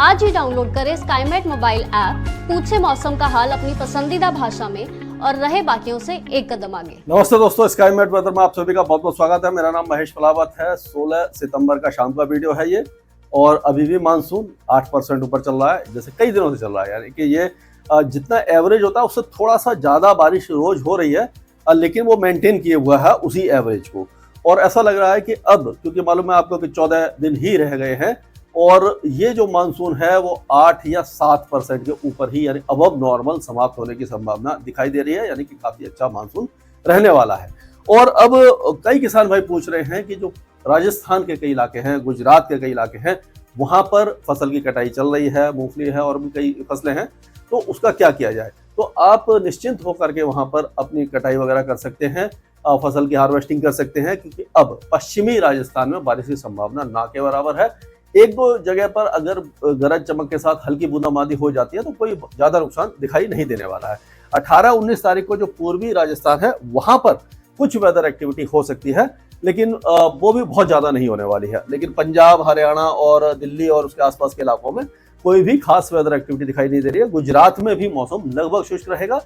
आज ही डाउनलोड करें Skymet mobile app, पूछे मौसम का हाल अपनी पसंदीदा भाषा में और रहे बाकियों से एक कदम आगे। नमस्ते दोस्तों, स्काईमेट वेदर में आप सभी का बहुत बहुत स्वागत है। मेरा नाम महेश पलावत है। 16 सितंबर का शाम का वीडियो है ये, और अभी भी मानसून 8% ऊपर चल रहा है, जैसे कई दिनों से चल रहा है। यानी कि ये जितना एवरेज होता है उससे थोड़ा सा ज़्यादा बारिश रोज हो रही है, लेकिन वो मेंटेन किए हुआ है उसी एवरेज को। और ऐसा लग रहा है कि अब, क्योंकि मालूम है आपको कि 14 दिन ही रह गए हैं, और ये जो मानसून है वो 8 या 7% के ऊपर ही, यानी अबव नॉर्मल समाप्त होने की संभावना दिखाई दे रही है। यानी कि काफी अच्छा मानसून रहने वाला है। और अब कई किसान भाई पूछ रहे हैं कि जो राजस्थान के कई इलाके हैं, गुजरात के कई इलाके हैं, वहां पर फसल की कटाई चल रही है, मूंगफली है और भी कई फसलें हैं, तो उसका क्या किया जाए। तो आप निश्चिंत होकर के वहां पर अपनी कटाई वगैरह कर सकते हैं, फसल की हार्वेस्टिंग कर सकते हैं, क्योंकि अब पश्चिमी राजस्थान में बारिश की संभावना ना के बराबर है। एक दो जगह पर अगर गरज चमक के साथ हल्की बूंदाबांदी हो जाती है तो कोई ज्यादा नुकसान दिखाई नहीं देने वाला है। 18-19 तारीख को जो पूर्वी राजस्थान है वहां पर कुछ वेदर एक्टिविटी हो सकती है, लेकिन वो भी बहुत ज्यादा नहीं होने वाली है। लेकिन पंजाब, हरियाणा और दिल्ली और उसके आसपास के इलाकों में कोई भी खास वेदर एक्टिविटी दिखाई नहीं दे रही है। गुजरात में भी मौसम लगभग शुष्क रहेगा।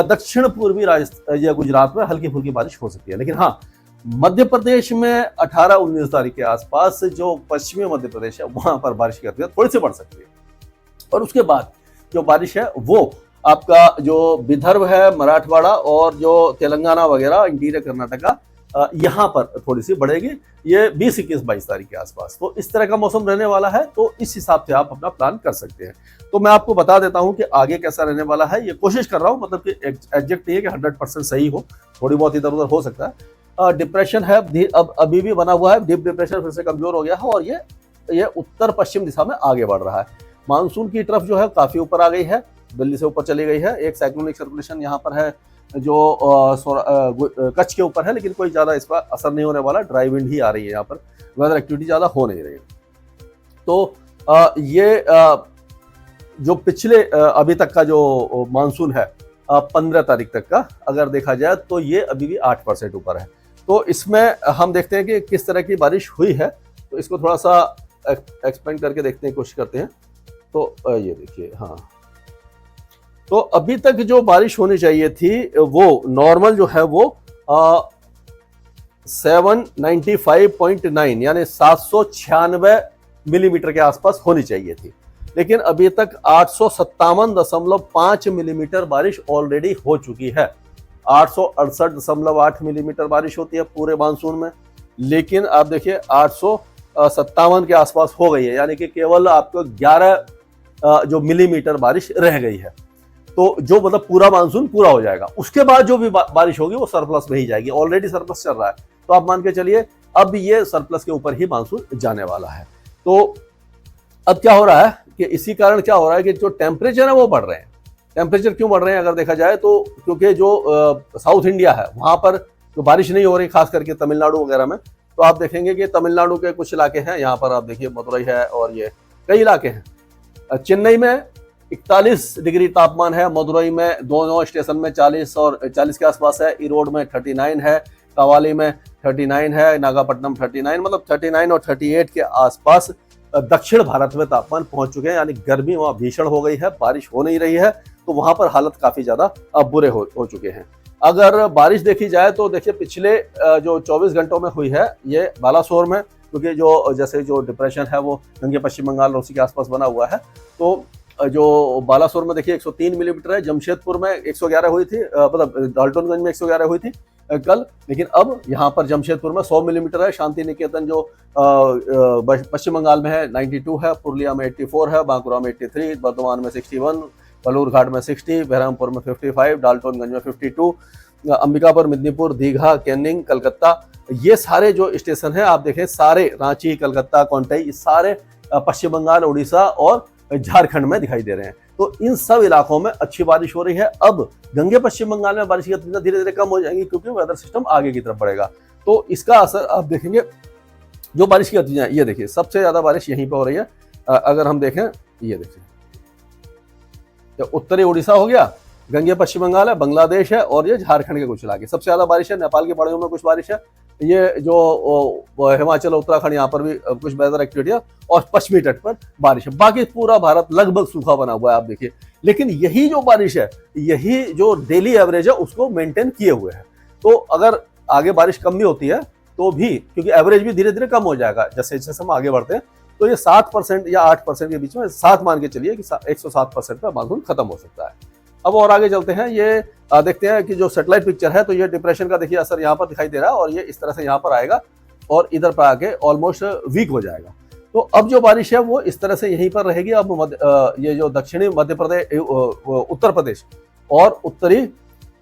दक्षिण पूर्वी राजस्थान या गुजरात में हल्की फुल्की बारिश हो सकती है। लेकिन हाँ, मध्य प्रदेश में 18-19 तारीख के आसपास जो पश्चिमी मध्य प्रदेश है वहां पर बारिश की गतिविधि थोड़ी सी बढ़ सकती है। और उसके बाद जो बारिश है वो आपका जो विदर्भ है, मराठवाड़ा और जो तेलंगाना वगैरह, इंटीरियर कर्नाटका, यहाँ पर थोड़ी सी बढ़ेगी। ये 20, 21, 22 तारीख के आसपास। तो इस तरह का मौसम रहने वाला है। तो इस हिसाब से आप अपना प्लान कर सकते हैं। तो मैं आपको बता देता हूं कि आगे कैसा रहने वाला है। ये कोशिश कर रहा हूं, मतलब कि एग्जैक्ट नहीं है कि 100% सही हो, थोड़ी बहुत इधर उधर हो सकता है। डिप्रेशन है, अब अभी भी बना हुआ है, डीप डिप्रेशन फिर से कमजोर हो गया है और ये उत्तर पश्चिम दिशा में आगे बढ़ रहा है। मानसून की तरफ जो है काफी ऊपर आ गई है, दिल्ली से ऊपर चली गई है। एक साइक्लोनिक सर्कुलेशन यहाँ पर है जो कच्छ के ऊपर है, लेकिन कोई ज्यादा इस पर असर नहीं होने वाला। ड्राई विंड ही आ रही है, यहाँ पर वेदर एक्टिविटी ज्यादा हो नहीं रही है। तो ये जो पिछले अभी तक का जो मानसून है 15 तारीख तक का अगर देखा जाए तो ये अभी भी 8% ऊपर है। तो इसमें हम देखते हैं कि किस तरह की बारिश हुई है। तो इसको थोड़ा सा एक्सपेंड करके देखने की कोशिश करते हैं। तो ये देखिए, हाँ, तो अभी तक जो बारिश होनी चाहिए थी वो नॉर्मल जो है वो 795.9 यानी 796 मिलीमीटर के आसपास होनी चाहिए थी। लेकिन अभी तक 857.5 मिलीमीटर बारिश ऑलरेडी हो चुकी है। 868.8 मिलीमीटर बारिश होती है पूरे मानसून में, लेकिन आप देखिए 857 के आसपास हो गई है। यानी कि केवल आपको 11 जो मिलीमीटर बारिश रह गई है। तो जो मतलब पूरा मानसून पूरा हो जाएगा। उसके बाद जो भी बारिश होगी वो सरप्लस में ही जाएगी। ऑलरेडी सरप्लस चल रहा है, तो आप मान के चलिए अब ये सरप्लस के ऊपर ही मानसून जाने वाला है। तो अब क्या हो रहा है कि इसी कारण क्या हो रहा है कि जो टेम्परेचर है वो बढ़ रहे हैं। टेम्परेचर क्यों बढ़ रहे हैं अगर देखा जाए तो क्योंकि जो साउथ इंडिया है वहां पर जो बारिश नहीं हो रही, खास करके तमिलनाडु वगैरह में। तो आप देखेंगे कि तमिलनाडु के कुछ इलाके हैं, यहाँ पर आप देखिए मदुरई है और ये कई इलाके हैं। चेन्नई में 41 डिग्री तापमान है, मदुरई में दोनों स्टेशन में 40 और 40 के आसपास है, इरोड में 39 है, कवाली में 39 है, नागापट्टनम 39, मतलब 39 और 38 के आसपास दक्षिण भारत में तापमान पहुंच चुके हैं। यानी गर्मी वहां भीषण हो गई है, बारिश हो नहीं रही है, तो वहां पर हालत काफी ज्यादा बुरे हो चुके हैं। अगर बारिश देखी जाए तो देखिए पिछले जो 24 घंटों में हुई है ये बालासोर में, क्योंकि जो जैसे जो डिप्रेशन है वो गंगे पश्चिम बंगाल और उसी के आसपास बना हुआ है। तो जो बालासोर में देखिए 103 मिलीमीटर है, जमशेदपुर में 111 हुई थी, मतलब डाल्टनगंज में 111 हुई थी कल। लेकिन अब यहाँ पर जमशेदपुर में 100 मिलीमीटर है। शांति निकेतन जो पश्चिम बंगाल में है 92 है, पुरुलिया में 84 है, बांकुरा में 83, बर्धमान में 61, बलूरघाट में 60, बहरामपुर में 55, डाल्टनगंज में 52, अंबिकापुर, मिदनीपुर, दीघा, कैनिंग, कलकत्ता, ये सारे जो स्टेशन है आप देखें, सारे रांची, कलकत्ता, कोंटई, सारे पश्चिम बंगाल, उड़ीसा और झारखंड में दिखाई दे रहे हैं। तो इन सब इलाकों में अच्छी बारिश हो रही है। अब गंगे पश्चिम बंगाल में बारिश की गतिविधियां धीरे धीरे कम हो जाएंगी, क्योंकि वेदर सिस्टम आगे की तरफ बढ़ेगा। तो इसका असर आप देखेंगे। जो बारिश की गतिविधियां, ये देखिए सबसे ज्यादा बारिश यहीं पर हो रही है। अगर हम देखें, ये देखिए, तो उत्तरी उड़ीसा हो गया, गंगे पश्चिम बंगाल है, बांग्लादेश है और ये झारखंड के कुछ इलाके। सबसे ज्यादा बारिश है, नेपाल के पहाड़ियों में कुछ बारिश है, ये जो हिमाचल उत्तराखंड यहाँ पर भी कुछ वेदर एक्टिविटी है और पश्चिमी तट पर बारिश है। बाकी पूरा भारत लगभग सूखा बना हुआ है आप देखिए। लेकिन यही जो बारिश है, यही जो डेली एवरेज है उसको मेंटेन किए हुए है। तो अगर आगे बारिश कम भी होती है तो भी, क्योंकि एवरेज भी धीरे धीरे कम हो जाएगा जैसे जैसे हम आगे बढ़ते हैं, तो ये 7% या 8% के बीच में 7 मान के चलिए कि 107% पर मानसून खत्म हो सकता है। अब और आगे चलते हैं, ये देखते हैं कि जो सैटेलाइट पिक्चर है, तो ये डिप्रेशन का देखिए असर यहाँ पर दिखाई दे रहा है और ये इस तरह से यहाँ पर आएगा और इधर पर आके ऑलमोस्ट वीक हो जाएगा। तो अब जो बारिश है वो इस तरह से यहीं पर रहेगी। अब ये जो दक्षिणी मध्य प्रदेश, उत्तर प्रदेश और उत्तरी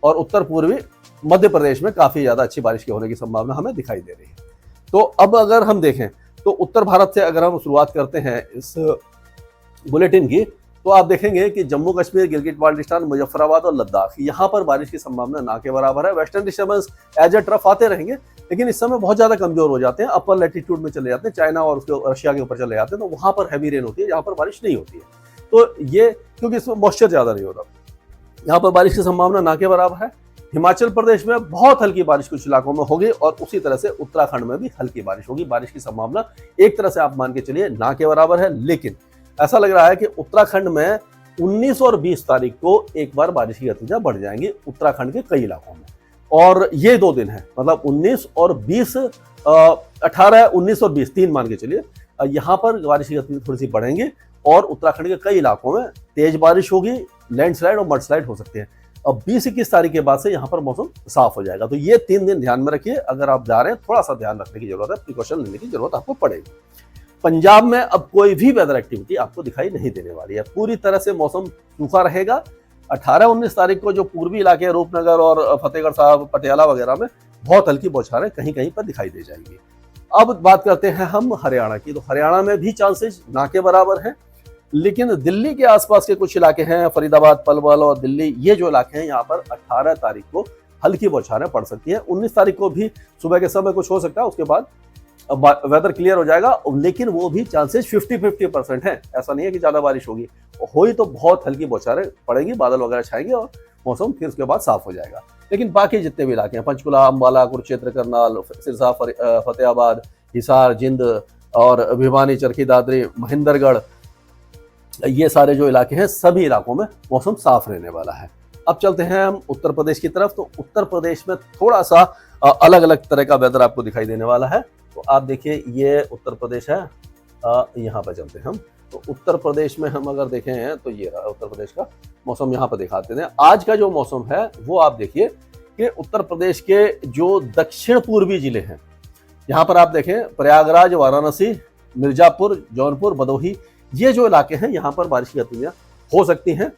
और उत्तर पूर्वी मध्य प्रदेश में काफी ज्यादा अच्छी बारिश के होने की संभावना हमें दिखाई दे रही है। तो अब अगर हम देखें तो उत्तर भारत से अगर हम शुरुआत करते हैं इस बुलेटिन की, तो आप देखेंगे कि जम्मू कश्मीर, गिलगित बाल्टिस्तान, मुजफ्फराबाद और लद्दाख, यहाँ पर बारिश की संभावना ना के बराबर है। Western disturbance as a trough आते रहेंगे, लेकिन इस समय बहुत ज्यादा कमजोर हो जाते हैं, अपर लैटिट्यूड में चले जाते हैं, चाइना और उसके रशिया के ऊपर चले जाते हैं, तो वहां पर हैवी रेन होती है, यहाँ पर बारिश नहीं होती है। तो ये क्योंकि इसमें मॉइस्चर ज्यादा नहीं होता, यहाँ पर बारिश की संभावना ना के बराबर है। हिमाचल प्रदेश में बहुत हल्की बारिश कुछ इलाकों में होगी और उसी तरह से उत्तराखंड में भी हल्की बारिश होगी। बारिश की संभावना एक तरह से आप मान के चलिए ना के बराबर है, लेकिन ऐसा लग रहा है कि उत्तराखंड में 19 और 20 तारीख को एक बार बारिश की गतिविधियां बढ़ जाएंगी उत्तराखंड के कई इलाकों में। और ये 2 दिन है, मतलब 19 और 20, 18, 19 और 20 3 मान के चलिए, यहाँ पर बारिश की गतिविधि थोड़ी सी बढ़ेंगी और उत्तराखंड के कई इलाकों में तेज बारिश होगी, लैंडस्लाइड और मडस्लाइड हो सकते हैं। अब 20-21 तारीख के बाद से यहाँ पर मौसम साफ हो जाएगा। तो ये 3 दिन ध्यान में रखिए, अगर आप जा रहे हैं थोड़ा सा ध्यान रखने की जरूरत है, प्रिकॉशन लेने की जरूरत आपको पड़ेगी। पंजाब में अब कोई भी वेदर एक्टिविटी आपको दिखाई नहीं देने वाली है, पूरी तरह से मौसम सूखा रहेगा। 18-19 तारीख को जो पूर्वी इलाके रूपनगर और फतेहगढ़ साहब, पटियाला वगैरह में बहुत हल्की बौछारें कहीं कहीं पर दिखाई दे जाएंगी। अब बात करते हैं हम हरियाणा की, तो हरियाणा में भी चांसेस ना के बराबर हैं, लेकिन दिल्ली के आसपास के कुछ इलाके हैं, फरीदाबाद, पलवल और दिल्ली, ये जो इलाके हैं यहाँ पर 18 तारीख को हल्की बौछारें पड़ सकती हैं। 19 तारीख को भी सुबह के समय कुछ हो सकता है, उसके बाद वेदर क्लियर हो जाएगा, लेकिन वो भी चांसेस 50-50% है। ऐसा नहीं है कि ज्यादा बारिश होगी, हुई तो बहुत हल्की बौछारें पड़ेंगी, बादल वगैरह छाएंगे और मौसम फिर उसके बाद साफ हो जाएगा। लेकिन बाकी जितने भी इलाके हैं, पंचकुला, अम्बाला, कुरुक्षेत्र, करनाल, सिरसा, फतेहाबाद, हिसार, जिंद और भिवानी, चरखी दादरी, महेंद्रगढ़, ये सारे जो इलाके हैं सभी इलाकों में मौसम साफ रहने वाला है। अब चलते हैं हम उत्तर प्रदेश की तरफ। तो उत्तर प्रदेश में थोड़ा सा अलग अलग तरह का वेदर आपको दिखाई देने वाला है। तो आप देखिए ये उत्तर प्रदेश है, यहाँ पर चलते हैं हम। तो उत्तर प्रदेश में हम अगर देखें तो ये रहा उत्तर प्रदेश का मौसम, यहाँ पर दिखाते हैं। आज का जो मौसम है वो आप देखिए कि उत्तर प्रदेश के जो दक्षिण पूर्वी जिले हैं, यहाँ पर आप देखें प्रयागराज, वाराणसी, मिर्जापुर, जौनपुर, भदोही, ये जो इलाके हैं यहाँ पर बारिश की गतिविधियां हो सकती हैं।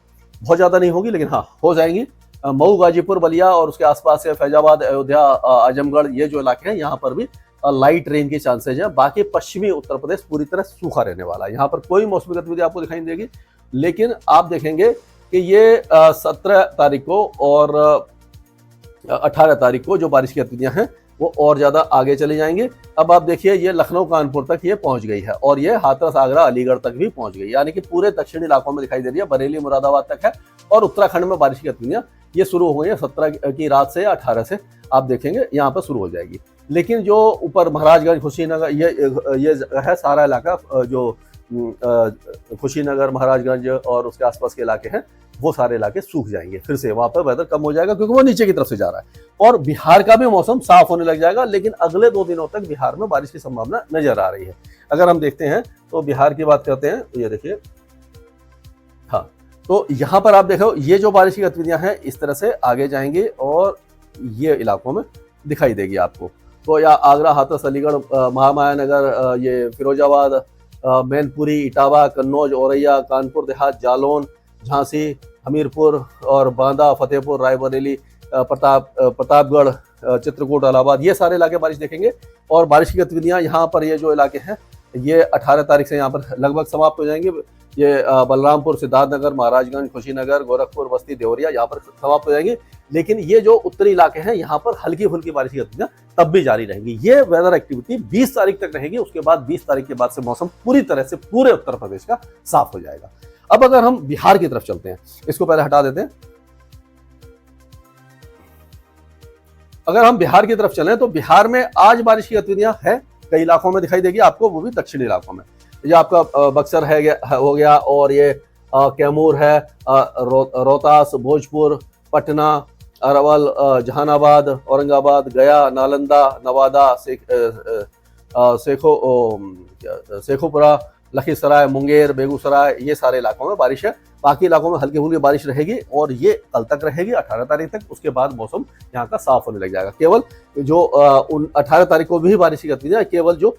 बहुत ज्यादा नहीं होगी लेकिन हाँ हो जाएंगी। मऊ, गाजीपुर, बलिया और उसके आसपास से फैजाबाद, अयोध्या, आजमगढ़, ये जो इलाके हैं यहाँ पर भी लाइट रेन के चांसेज हैं। बाकी पश्चिमी उत्तर प्रदेश पूरी तरह सूखा रहने वाला है, यहाँ पर कोई मौसमी गतिविधि आपको दिखाई देगी। लेकिन आप देखेंगे कि ये 17 तारीख को और 18 तारीख को जो बारिश की गतिविधियां हैं वो और ज्यादा आगे चले जाएंगे। अब आप देखिए ये लखनऊ, कानपुर तक ये पहुंच गई है और ये हाथरस, आगरा, अलीगढ़ तक भी पहुंच गई, यानी कि पूरे दक्षिणी इलाकों में दिखाई दे रही है। बरेली, मुरादाबाद तक है और उत्तराखंड में बारिश की गतिविधियां ये शुरू हो गई है 17 की रात से या 18 से आप देखेंगे यहाँ पर शुरू हो जाएगी। लेकिन जो ऊपर महाराजगंज, कुशीनगर, ये है सारा इलाका, जो कुशीनगर, महाराजगंज और उसके आसपास के इलाके हैं वो सारे इलाके सूख जाएंगे, फिर से वहां पर वेदर कम हो जाएगा क्योंकि वो नीचे की तरफ से जा रहा है। और बिहार का भी मौसम साफ होने लग जाएगा, लेकिन अगले 2 दिनों तक बिहार में बारिश की संभावना नजर आ रही है। अगर हम देखते हैं तो बिहार की बात करते हैं तो ये देखिए, हाँ तो यहाँ पर आप देखो ये जो बारिश की गतिविधियां हैं इस तरह से आगे जाएंगी और ये इलाकों में दिखाई देगी आपको। तो या आगरा, हाथरस, अलीगढ़, महामायानगर, ये फिरोजाबाद, मैनपुरी, इटावा, कन्नौज, औरैया, कानपुर देहात, जालौन, झांसी, हमीरपुर और बांदा, फतेहपुर, रायबरेली, प्रतापगढ़, चित्रकूट, इलाहाबाद, ये सारे इलाके बारिश देखेंगे। और बारिश की गतिविधियां यहाँ पर ये जो इलाके हैं ये 18 तारीख से यहाँ पर लगभग समाप्त हो जाएंगे। ये बलरामपुर, सिद्धार्थनगर, महाराजगंज, कुशीनगर, गोरखपुर, बस्ती, देवरिया यहाँ पर समाप्त हो जाएंगे। लेकिन ये जो उत्तरी इलाके हैं यहाँ पर हल्की फुल्की बारिश की गतिविधियां तब भी जारी रहेंगी। ये वेदर एक्टिविटी 20 तारीख तक रहेगी, उसके बाद 20 तारीख के बाद से मौसम पूरी तरह से पूरे उत्तर प्रदेश का साफ हो जाएगा। अब अगर हम बिहार की तरफ चलते हैं, इसको पहले हटा देते हैं। अगर हम बिहार की तरफ चलें तो बिहार में आज बारिश की गतिविधियां है, कई इलाकों में दिखाई देगी आपको, वो भी दक्षिणी इलाकों में। ये आपका बक्सर हो गया, और ये कैमूर है, रोहतास, भोजपुर, पटना, अरवल, जहानाबाद, औरंगाबाद, गया, नालंदा, नवादा, शेखोपुरा, लखीसराय, मुंगेर, बेगूसराय, ये सारे इलाकों में बारिश है। बाकी इलाकों में हल्की फुल्की बारिश रहेगी और ये कल तक रहेगी, 18 तारीख तक। उसके बाद मौसम यहाँ का साफ होने लग जाएगा। केवल जो 18 तारीख को भी बारिश की गतिविधियां केवल जो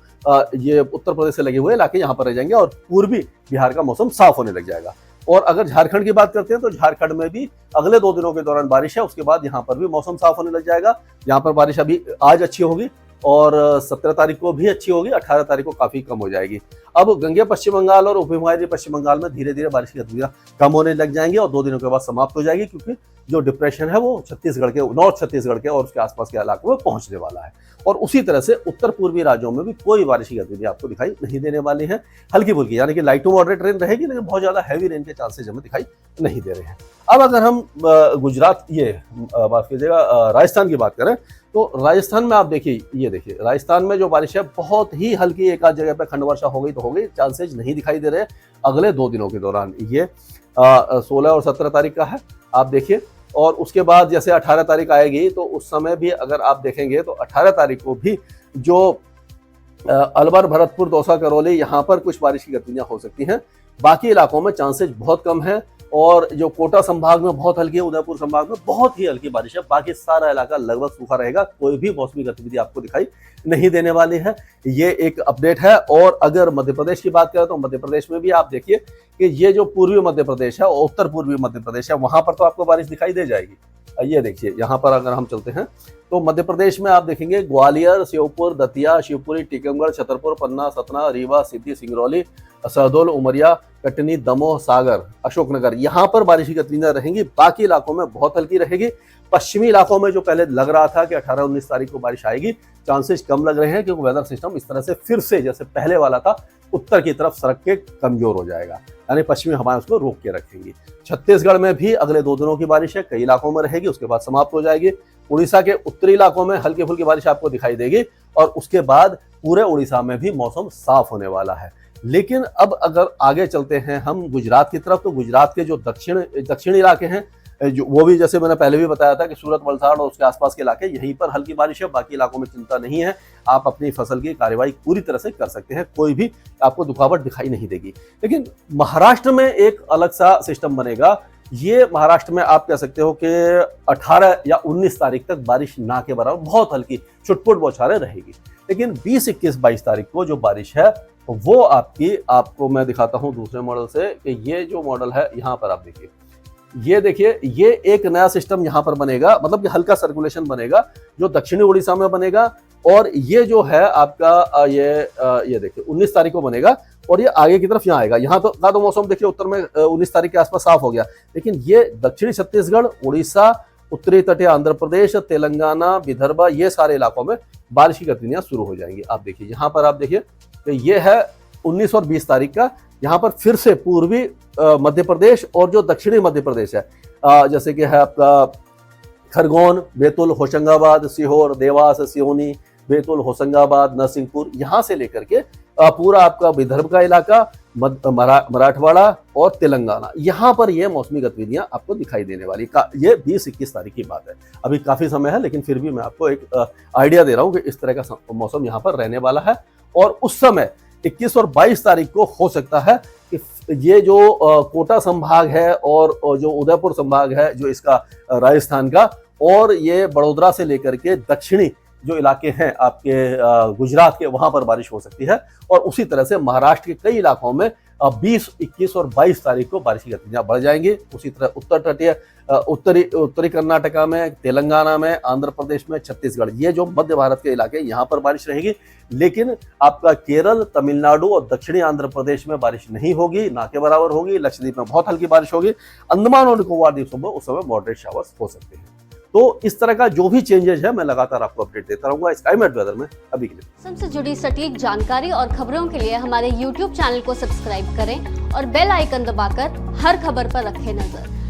ये उत्तर प्रदेश से लगे हुए इलाके यहाँ पर रह जाएंगे और पूर्वी बिहार का मौसम साफ होने लग जाएगा। और अगर झारखंड की बात करते हैं तो झारखंड में भी अगले 2 दिनों के दौरान बारिश है, उसके बाद यहाँ पर भी मौसम साफ होने लग जाएगा। यहाँ पर बारिश अभी आज अच्छी होगी और 17 तारीख को भी अच्छी होगी, 18 तारीख को काफी कम हो जाएगी। अब गंगे पश्चिम बंगाल और उप हिमालयी पश्चिम बंगाल में धीरे धीरे बारिश की गतिविधियां कम होने लग जाएंगी और 2 दिनों के बाद समाप्त हो जाएगी, क्योंकि जो डिप्रेशन है वो छत्तीसगढ़ के, नॉर्थ छत्तीसगढ़ के और उसके आसपास के इलाकों में पहुंचने वाला है। और उसी तरह से उत्तर पूर्वी राज्यों में भी कोई बारिश की गतिविधि आपको दिखाई नहीं देने वाली है। हल्की फुल्की यानी कि लाइट टू मॉडरेट रेन रहेगी, लेकिन बहुत ज्यादा हैवी रेन के चांसेस हमें दिखाई नहीं दे रहे हैं। अब अगर हम गुजरात, ये बात कीजिएगा, राजस्थान की बात करें तो राजस्थान में आप देखिए, ये देखिए राजस्थान में जो बारिश है बहुत ही हल्की, एक आध जगह पे खंड वर्षा हो गई तो हो गई, चांसेस नहीं दिखाई दे रहे अगले 2 दिनों के दौरान। ये 16 और 17 तारीख का है, आप देखिए। और उसके बाद जैसे 18 तारीख आएगी तो उस समय भी अगर आप देखेंगे तो 18 तारीख को भी जो अलवर, भरतपुर, दौसा, करौली, यहाँ पर कुछ बारिश की गतिविधियां हो सकती हैं। बाकी इलाकों में चांसेस बहुत कम है और जो कोटा संभाग में बहुत हल्की है, उदयपुर संभाग में बहुत ही हल्की बारिश है। बाकी सारा इलाका लगभग सूखा रहेगा, कोई भी मौसमी गतिविधि आपको दिखाई नहीं देने वाली है। ये एक अपडेट है। और अगर मध्य प्रदेश की बात करें तो मध्य प्रदेश में भी आप देखिए कि ये जो पूर्वी मध्य प्रदेश है और उत्तर पूर्वी मध्य प्रदेश है, वहां पर तो आपको बारिश दिखाई दे जाएगी। ये देखिए यहाँ पर अगर हम चलते हैं तो मध्य प्रदेश में आप देखेंगे ग्वालियर, श्योपुर, दतिया, शिवपुरी, टीकमगढ़, छतरपुर, पन्ना, सतना, रीवा, सीधी, सिंगरौली, सहडोल, उमरिया, कटनी, दमोह, सागर, अशोकनगर, यहाँ पर बारिश की गतिविधियां रहेंगी। बाकी इलाकों में बहुत हल्की रहेगी। पश्चिमी इलाकों में जो पहले लग रहा था कि 18-19 तारीख को बारिश आएगी, चांसेस कम लग रहे हैं, क्योंकि वेदर सिस्टम इस तरह से फिर से जैसे पहले वाला था उत्तर की तरफ सरक के कमजोर हो जाएगा, यानी पश्चिमी हवाएं उसको रोक के रखेंगी। छत्तीसगढ़ में भी अगले 2 दिनों की बारिश है, कई इलाकों में रहेगी, उसके बाद समाप्त हो जाएगी। उड़ीसा के उत्तरी इलाकों में हल्की फुल्की बारिश आपको दिखाई देगी और उसके बाद पूरे उड़ीसा में भी मौसम साफ होने वाला है। लेकिन अब अगर आगे चलते हैं हम गुजरात की तरफ, तो गुजरात के जो दक्षिणी इलाके हैं, जो वो भी जैसे मैंने पहले भी बताया था कि सूरत, वलसाड़ और उसके आसपास के इलाके, यहीं पर हल्की बारिश है। बाकी इलाकों में चिंता नहीं है, आप अपनी फसल की कार्यवाही पूरी तरह से कर सकते हैं, कोई भी आपको रुकावट दिखाई नहीं देगी। लेकिन महाराष्ट्र में एक अलग सा सिस्टम बनेगा। ये महाराष्ट्र में आप कह सकते हो कि 18 या 19 तारीख तक बारिश ना के बराबर बहुत हल्की छुटपुट बौछारें रहेगी। लेकिन 20, 21, 22 तारीख को जो बारिश है वो आपको मैं दिखाता हूं दूसरे मॉडल से कि ये जो मॉडल है यहाँ पर आप देखिए, ये देखिए, ये एक नया सिस्टम यहाँ पर बनेगा, मतलब कि हल्का सर्कुलेशन बनेगा जो दक्षिणी उड़ीसा में बनेगा। और ये जो है आपका ये देखिए 19 तारीख को बनेगा और ये आगे की तरफ यहाँ आएगा। यहाँ तो मौसम देखिए उत्तर में 19 तारीख के आसपास साफ हो गया, लेकिन ये दक्षिणी छत्तीसगढ़, उड़ीसा, उत्तरी तटीय आंध्र प्रदेश, तेलंगाना, विदर्भ, ये सारे इलाकों में बारिश की गतिविधियां शुरू हो जाएंगी। आप देखिए यहाँ पर, आप देखिए तो ये है 19 और 20 तारीख का। यहाँ पर फिर से पूर्वी मध्य प्रदेश और जो दक्षिणी मध्य प्रदेश है, जैसे कि है आपका खरगोन, बैतूल, होशंगाबाद, सीहोर, देवास, सिवनी, बैतूल, होशंगाबाद, नरसिंहपुर, यहाँ से लेकर के पूरा आपका विदर्भ का इलाका, मराठवाड़ा और तेलंगाना, यहाँ पर ये मौसमी गतिविधियां आपको दिखाई देने वाली। ये 20-21 तारीख की बात है, अभी काफी समय है, लेकिन फिर भी मैं आपको एक आइडिया दे रहा हूँ कि इस तरह का मौसम यहाँ पर रहने वाला है। और उस समय 21 और 22 तारीख को हो सकता है कि ये जो कोटा संभाग है और जो उदयपुर संभाग है, जो इसका राजस्थान का, और ये बड़ोदरा से लेकर के दक्षिणी जो इलाके हैं आपके गुजरात के, वहां पर बारिश हो सकती है। और उसी तरह से महाराष्ट्र के कई इलाकों में 20, 21 और 22 तारीख को बारिश की गतिविधियां बढ़ जाएंगी। उसी तरह उत्तर तटीय उत्तरी कर्नाटका में, तेलंगाना में, आंध्र प्रदेश में, छत्तीसगढ़, ये जो मध्य भारत के इलाके, यहाँ पर बारिश रहेगी। लेकिन आपका केरल, तमिलनाडु और दक्षिणी आंध्र प्रदेश में बारिश नहीं होगी, ना के बराबर होगी। लक्षद्वीप में बहुत हल्की बारिश होगी। अंडमान और निकोबार द्वीप समूह उस समय मॉडरेट शावर्स हो सकते हैं। तो इस तरह का जो भी चेंजेस है मैं लगातार आपको अपडेट देता रहूंगा स्काईमेट वेदर में। अभी के लिए मौसम से जुड़ी सटीक जानकारी और खबरों के लिए हमारे YouTube चैनल को सब्सक्राइब करें और बेल आइकन दबाकर हर खबर पर रखें नजर।